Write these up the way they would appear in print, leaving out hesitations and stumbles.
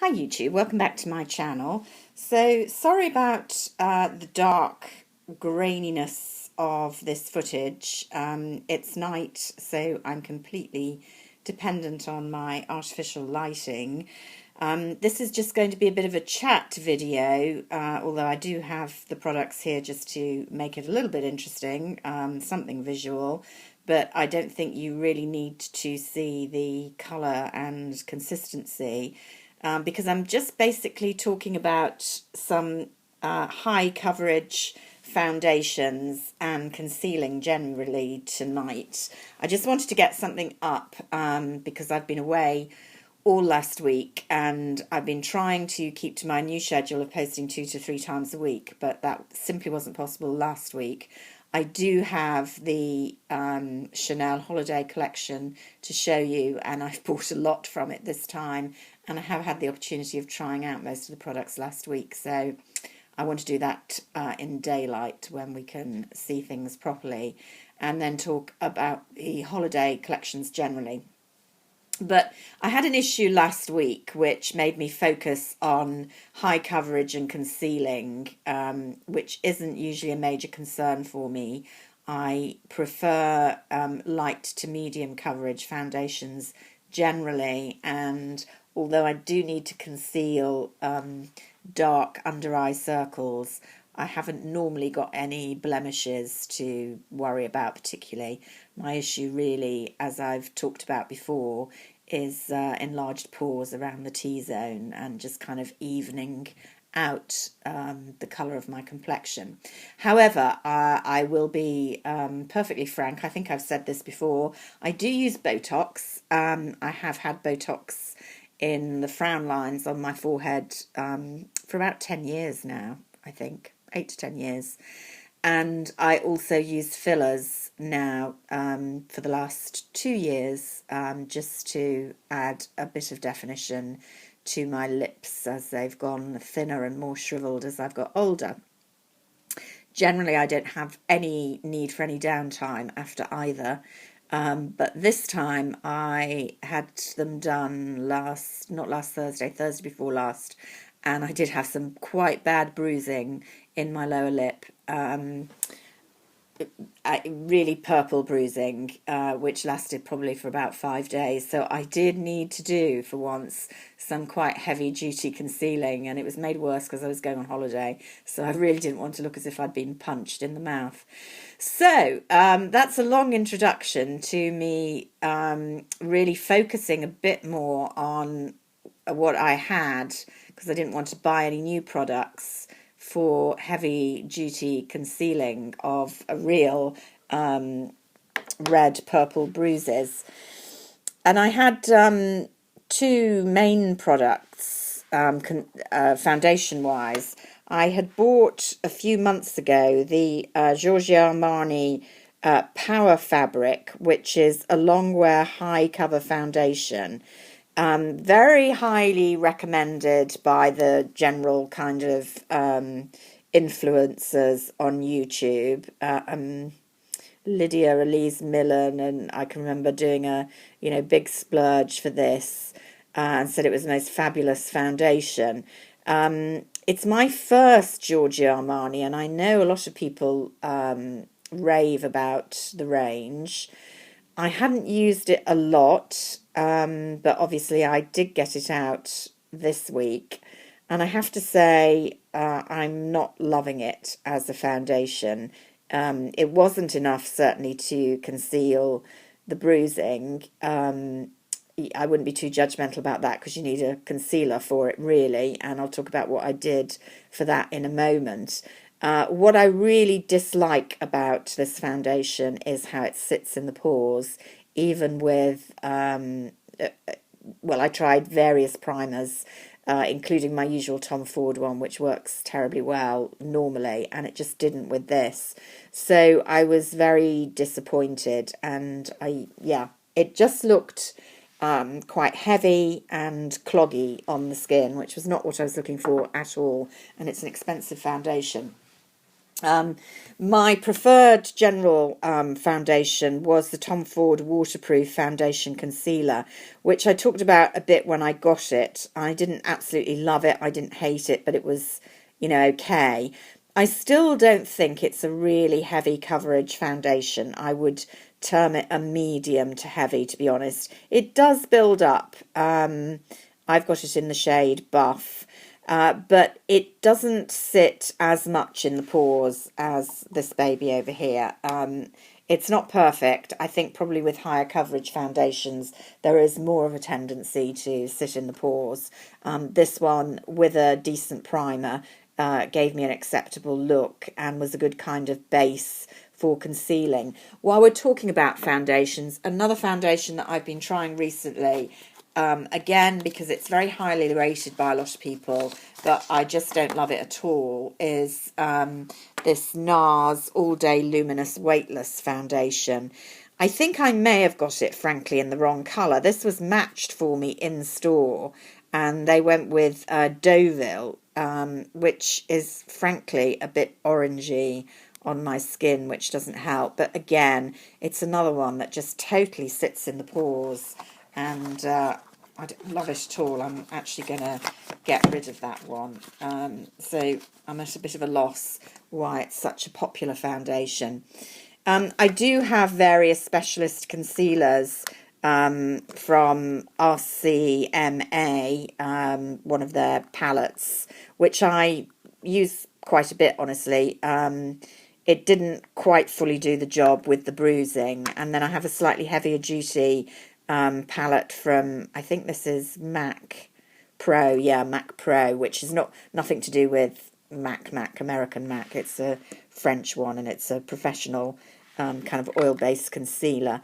Hi YouTube, welcome back to my channel. So sorry about the dark graininess of this footage. It's night, so I'm completely dependent on my artificial lighting. This is just going to be a bit of a chat video, although I do have the products here just to make it a little bit interesting, something visual. But I don't think you really need to see the colour and consistency. Because I'm just basically talking about some high coverage foundations and concealing generally tonight. I just wanted to get something up because I've been away all last week and I've been trying to keep to my new schedule of posting 2 to 3 times a week, but that simply wasn't possible last week. I do have the Chanel holiday collection to show you, and I've bought a lot from it this time, and I have had the opportunity of trying out most of the products last week, so I want to do that in daylight when we can see things properly, and then talk about the holiday collections generally. But I had an issue last week which made me focus on high coverage and concealing, which isn't usually a major concern for me. I prefer light to medium coverage foundations generally, and although I do need to conceal dark under eye circles, I haven't normally got any blemishes to worry about particularly. My issue really, as I've talked about before, is enlarged pores around the T-zone and just kind of evening out the colour of my complexion. However, I will be perfectly frank. I think I've said this before. I do use Botox. I have had Botox in the frown lines on my forehead for about 10 years now, I think. 8 to 10 years. And I also use fillers now for the last 2 years just to add a bit of definition to my lips as they've gone thinner and more shriveled as I've got older. Generally, I don't have any need for any downtime after either. But this time I had them done not last Thursday, Thursday before last, and I did have some quite bad bruising in my lower lip, really purple bruising, which lasted probably for about 5 days. So I did need to do, for once, some quite heavy duty concealing, and it was made worse because I was going on holiday, so I really didn't want to look as if I'd been punched in the mouth. So that's a long introduction to me really focusing a bit more on what I had, because I didn't want to buy any new products for heavy duty concealing of a real red purple bruises. And I had 2 main products foundation wise. I had bought a few months ago the Giorgio Armani Power Fabric, which is a long wear high cover foundation. Very highly recommended by the general kind of influencers on YouTube. Lydia Elise Millen, and I can remember doing a big splurge for this and said it was the most fabulous foundation. It's my first Giorgio Armani, and I know a lot of people rave about the range. I hadn't used it a lot, but obviously I did get it out this week, and I have to say I'm not loving it as a foundation. It wasn't enough, certainly, to conceal the bruising. I wouldn't be too judgmental about that because you need a concealer for it, really, and I'll talk about what I did for that in a moment. What I really dislike about this foundation is how it sits in the pores, even with, well, I tried various primers, including my usual Tom Ford one, which works terribly well normally, and it just didn't with this. So I was very disappointed, and it just looked quite heavy and cloggy on the skin, which was not what I was looking for at all, and it's an expensive foundation. My preferred general foundation was the Tom Ford Waterproof Foundation Concealer, which I talked about a bit when I got it. I didn't absolutely love it, I didn't hate it, but it was, okay. I still don't think it's a really heavy coverage foundation. I would term it a medium to heavy, to be honest. It does build up. I've got it in the shade Buff. But it doesn't sit as much in the pores as this baby over here. It's not perfect. I think probably with higher coverage foundations, there is more of a tendency to sit in the pores. This one, with a decent primer, gave me an acceptable look and was a good kind of base for concealing. While we're talking about foundations, another foundation that I've been trying recently, again, because it's very highly rated by a lot of people, but I just don't love it at all, is this NARS All Day Luminous Weightless Foundation. I think I may have got it, frankly, in the wrong colour. This was matched for me in store, and they went with Deauville, which is, frankly, a bit orangey on my skin, which doesn't help. But again, it's another one that just totally sits in the pores, and I don't love it at all. I'm actually going to get rid of that one. So I'm at a bit of a loss why it's such a popular foundation. I do have various specialist concealers from RCMA, one of their palettes, which I use quite a bit, honestly. It didn't quite fully do the job with the bruising. And then I have a slightly heavier duty palette from, I think this is MAC Pro, MAC Pro, which is nothing to do with MAC, American MAC. It's a French one, and it's a professional kind of oil-based concealer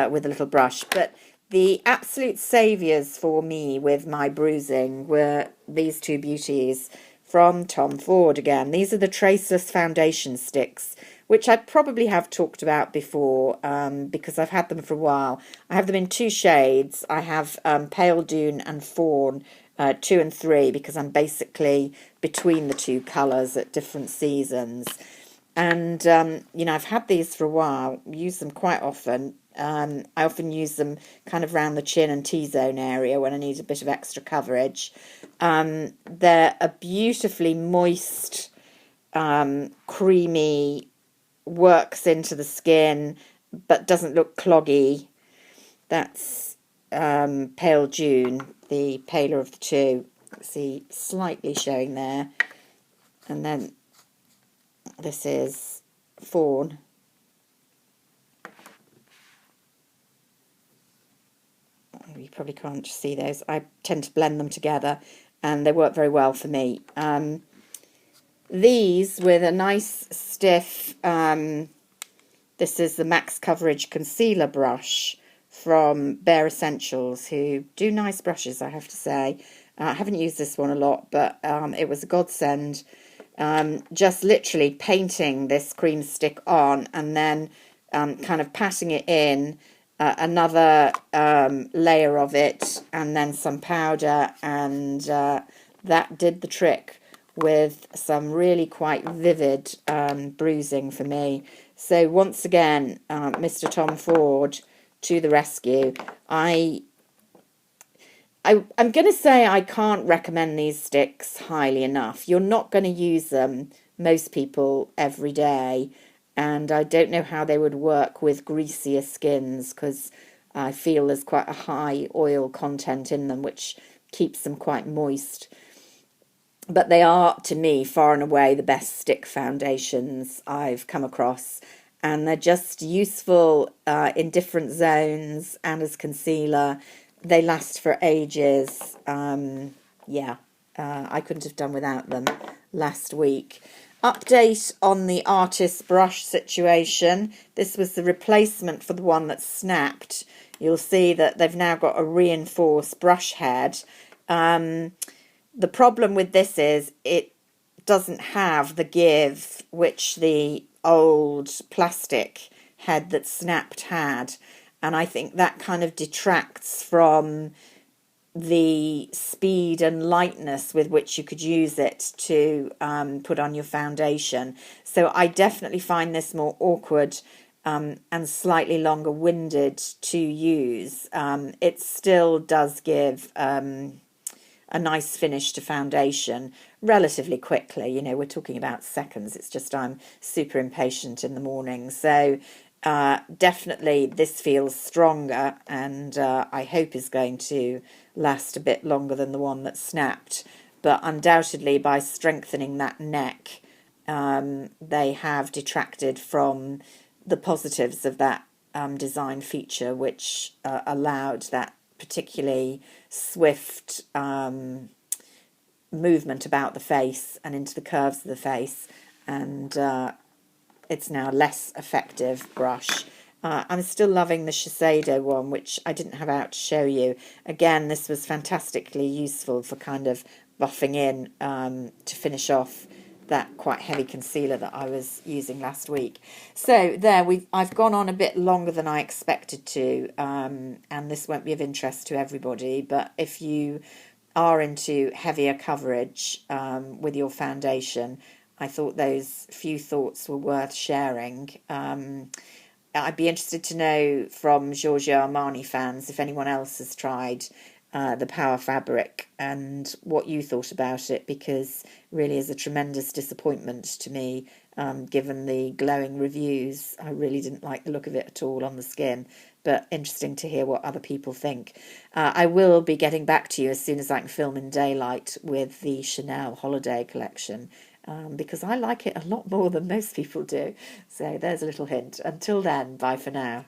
with a little brush. But the absolute saviours for me with my bruising were these two beauties from Tom Ford again. These are the Traceless Foundation Sticks, which I probably have talked about before because I've had them for a while. I have them in two shades. I have Pale Dune and Fawn 2 and 3 because I'm basically between the two colours at different seasons. And, I've had these for a while, use them quite often. I often use them kind of around the chin and T-zone area when I need a bit of extra coverage. They're a beautifully moist, creamy, works into the skin, but doesn't look cloggy. That's Pale June, the paler of the two. See, slightly showing there. And then this is Fawn. You probably can't see those. I tend to blend them together, and they work very well for me. These with a nice stiff, this is the Max Coverage Concealer brush from Bare Essentials, who do nice brushes, I have to say. I haven't used this one a lot, but it was a godsend. Just literally painting this cream stick on and then kind of patting it in, another layer of it, and then some powder, and that did the trick with some really quite vivid bruising for me. So once again, Mr. Tom Ford to the rescue. I'm going to say I can't recommend these sticks highly enough. You're not going to use them, most people, every day. And I don't know how they would work with greasier skins, because I feel there's quite a high oil content in them, which keeps them quite moist. But they are, to me, far and away the best stick foundations I've come across. And they're just useful in different zones and as concealer. They last for ages. I couldn't have done without them last week. Update on the artist brush situation. This was the replacement for the one that snapped. You'll see that they've now got a reinforced brush head. The problem with this is it doesn't have the give which the old plastic head that snapped had. And I think that kind of detracts from the speed and lightness with which you could use it to put on your foundation. So I definitely find this more awkward and slightly longer winded to use. It still does give a nice finish to foundation relatively quickly. You know, we're talking about seconds. It's just I'm super impatient in the morning. So definitely this feels stronger, and I hope is going to last a bit longer than the one that snapped. But undoubtedly by strengthening that neck, they have detracted from the positives of that design feature, which allowed that particularly swift movement about the face and into the curves of the face, and it's now a less effective brush. I'm still loving the Shiseido one, which I didn't have out to show you. Again, this was fantastically useful for kind of buffing in to finish off that quite heavy concealer that I was using last week. So there, I've gone on a bit longer than I expected to, and this won't be of interest to everybody, but if you are into heavier coverage with your foundation, I thought those few thoughts were worth sharing. I'd be interested to know from Giorgio Armani fans if anyone else has tried the Power Fabric and what you thought about it, because really is a tremendous disappointment to me, given the glowing reviews. I really didn't like the look of it at all on the skin, but interesting to hear what other people think. I will be getting back to you as soon as I can film in daylight with the Chanel holiday collection, because I like it a lot more than most people do. So there's a little hint. Until then, bye for now.